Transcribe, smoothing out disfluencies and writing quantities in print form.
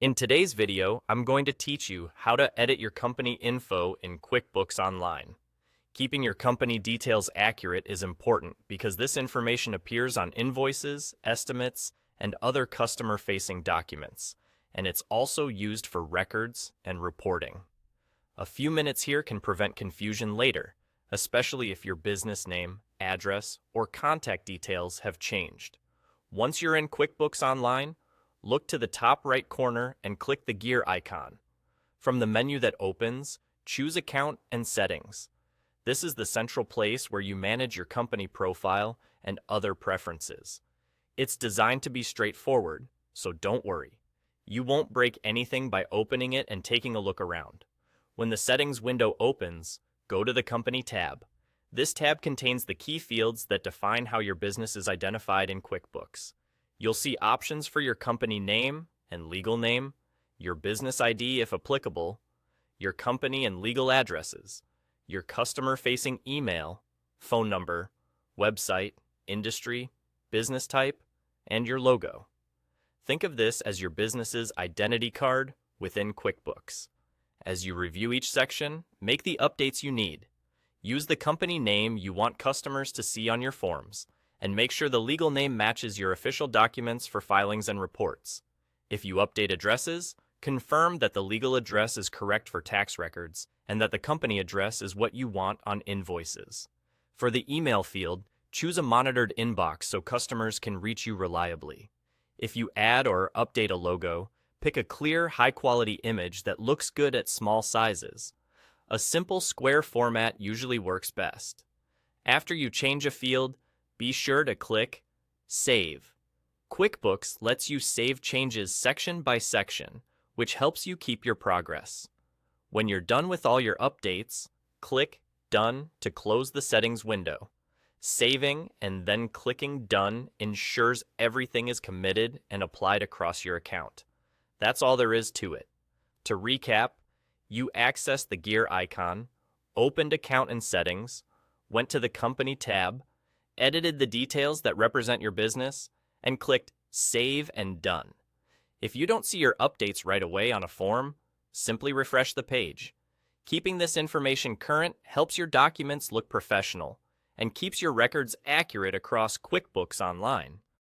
In today's video, I'm going to teach you how to edit your company info in QuickBooks Online. Keeping your company details accurate is important because this information appears on invoices, estimates, and other customer-facing documents, and it's also used for records and reporting. A few minutes here can prevent confusion later, especially if your business name, address, or contact details have changed. Once you're in QuickBooks Online, look to the top right corner and click the gear icon. From the menu that opens, choose Account and Settings. This is the central place where you manage your company profile and other preferences. It's designed to be straightforward, so don't worry. You won't break anything by opening it and taking a look around. When the Settings window opens, go to the Company tab. This tab contains the key fields that define how your business is identified in QuickBooks. You'll see options for your company name and legal name, your business ID if applicable, your company and legal addresses, your customer-facing email, phone number, website, industry, business type, and your logo. Think of this as your business's identity card within QuickBooks. As you review each section, make the updates you need. Use the company name you want customers to see on your forms, and make sure the legal name matches your official documents for filings and reports. If you update addresses, confirm that the legal address is correct for tax records and that the company address is what you want on invoices. For the email field, choose a monitored inbox so customers can reach you reliably. If you add or update a logo, pick a clear, high-quality image that looks good at small sizes. A simple square format usually works best. After you change a field, be sure to click Save. QuickBooks lets you save changes section by section, which helps you keep your progress. When you're done with all your updates, click Done to close the settings window. Saving and then clicking Done ensures everything is committed and applied across your account. That's all there is to it. To recap, you accessed the gear icon, opened Account and Settings, went to the Company tab, edited the details that represent your business, and clicked Save and Done. If you don't see your updates right away on a form, simply refresh the page. Keeping this information current helps your documents look professional and keeps your records accurate across QuickBooks Online.